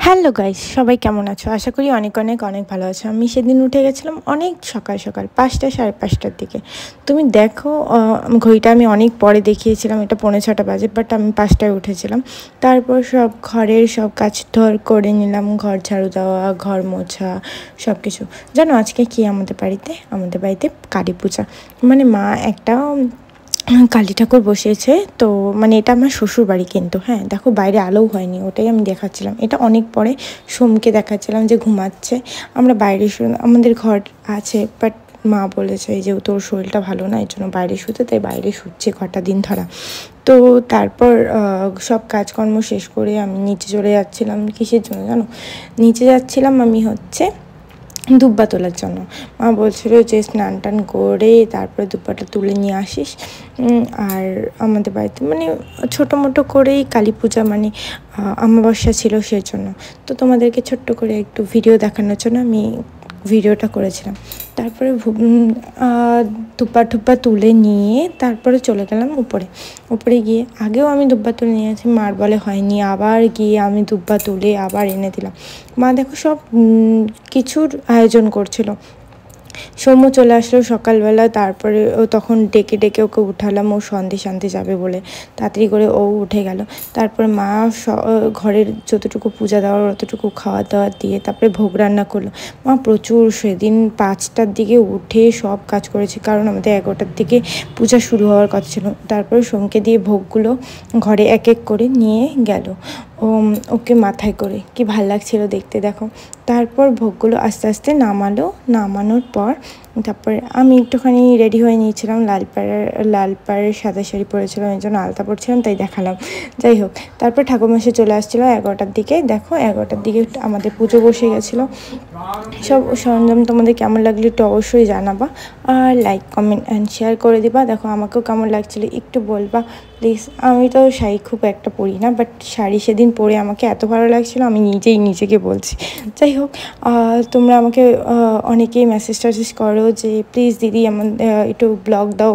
Hello guys, সবাই কেমন আছো? আশা করি অনেক অনেক অনেক ভালো আছো। আমি সেদিন উঠে গেছিলাম অনেক সকাল সকাল 5টা 5:30টার দিকে। তুমি দেখো, ঘড়িটা আমি অনেক পরে দেখিয়েছিলাম, এটা 5:45 বাজে, বাট আমি 5টায় উঠেছিলাম। তারপর সব ঘরের সব কাজ করে নিলাম, ঘর ঝাড়ু দেওয়া, ঘর মোছা, সব কিছু। জানো আজকে কি আমাদের বাড়িতে কালী পূজা, মানে মা একটা কালী ঠাকুর বসিয়েছে। তো মানে এটা আমার শ্বশুর বাড়ি, কিন্তু হ্যাঁ দেখো বাইরে আলোও হয়নি, ওটাই আমি দেখাচ্ছিলাম। এটা অনেক পরে সোমকে দেখাচ্ছিলাম যে ঘুমাচ্ছে। আমরা বাইরে আমাদের ঘর আছে, বাট মা বলেছে যে তোর শরীরটা ভালো না, এই জন্য বাইরে শুতে, তাই বাইরে শুচ্ছে কটা দিন ধরা। তো তারপর সব কাজকর্ম শেষ করে আমি নিচে চলে যাচ্ছিলাম। কিসের জন্য জানো? নিচে যাচ্ছিলাম আমি দুব্বা তোলার জন্য। মা বলছিল যে স্নান টান করে তারপরে দুব্বাটা তুলে নিয়ে আসিস। আর আমাদের বাড়িতে মানে ছোটো মোটো করেই কালী পূজা, মানে অমাবস্যা ছিল সেজন্য। তো তোমাদেরকে ছোট্ট করে একটু ভিডিও দেখানোর জন্য আমি ভিডিওটা করেছিলাম। তারপরে দুব্বা তুলে নিয়ে তারপরে চলে গেলাম উপরে গিয়ে আগেও আমি দুব্বা তুলে নিয়েছি, মার বলে হয়নি, আবার গিয়ে আমি দুব্বা তুলে আবার এনে দিলাম। মা দেখো সব কিছুর আয়োজন করছিল। সৌম্য চলে আসলো সকালবেলা, তারপরে ও তখন ডেকে ওকে উঠালাম, ও সন্ধে যাবে বলে তাড়াতাড়ি করে ও উঠে গেল। তারপর মা ঘরের যতটুকু পূজা দেওয়ার অতটুকু খাওয়া দাওয়া দিয়ে তারপরে ভোগ রান্না করলো। মা প্রচুর সেদিন 5টার দিকে উঠে সব কাজ করেছে, কারণ আমাদের 11টার দিকে পূজা শুরু হওয়ার কথা ছিল। তারপরে সোমকে দিয়ে ভোগগুলো ঘরে এক এক করে নিয়ে গেল, ওকে মাথায় করে। কি ভাল লাগছিল দেখতে দেখো। তারপর ভোগগুলো আস্তে আস্তে নামানোর পর তারপরে আমি একটুখানি রেডি হয়ে নিয়েছিলাম, লাল পাড়ের সাদা শাড়ি পরেছিলাম, এই জন্য আলতা পরছিলাম, তাই দেখালাম। যাই হোক, তারপর ঠাকুরমশাই চলে আসছিলো 11টার দিকে। দেখো 11টার দিকে আমাদের পুজো বসে গেছিলো। সব সরঞ্জাম তোমাদের কেমন লাগলো একটু অবশ্যই জানাবা, আর লাইক কমেন্ট অ্যান্ড শেয়ার করে দিবা। দেখো আমাকেও কেমন লাগছিলো একটু বলবা প্লিজ। আমি তো শাড়ি খুব একটা পরি না, বাট শাড়ি সেদিন পরে আমাকে এত ভালো লাগছিলো, আমি নিজেই নিজেকে বলছি। যাই হোক, তোমরা আমাকে অনেকেই মেসেজ করো যে প্লিজ দিদি একটু ব্লগ দাও,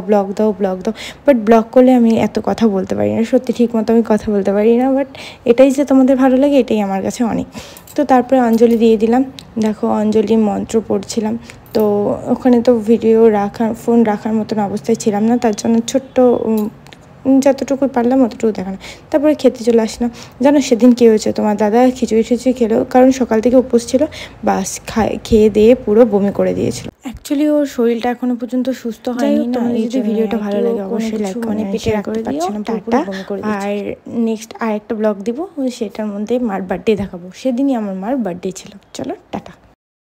বাট ব্লগ করলে আমি এত কথা বলতে পারি না, সত্যি ঠিক মতো আমি কথা বলতে পারি না। বাট এটাই যে তোমাদের ভালো লাগে, এটাই আমার কাছে অনেক। তো তারপরে অঞ্জলি দিয়ে দিলাম। দেখো অঞ্জলি মন্ত্র পড়ছিলাম। তো ওখানে তো ফোন রাখার মতন অবস্থায় ছিলাম না, তার জন্য ছোট্ট যতটুকু পারলাম অতটুকু দেখানো। তারপরে খেতে চলে আসলাম। জানো সেদিন কী হয়েছে? তোমার দাদা খিচুড়ি খেলো, কারণ সকাল থেকে উপোস ছিল। বাস খেয়ে দিয়ে পুরো বমি করে দিয়েছিল। অ্যাকচুয়ালি ওর শরীরটা এখনো পর্যন্ত সুস্থ হয়নি না। এই যদি ভিডিওটা ভালো লাগে অবশ্যই লাইক করে পেটে রাখতে পারছিলাম। টাটা। আর নেক্সট আরেকটা ব্লগ দিব, সেটার মধ্যে মার বার্থডে দেখাবো। সেদিনই আমার মার বার্থডে ছিল। চলো টাটা।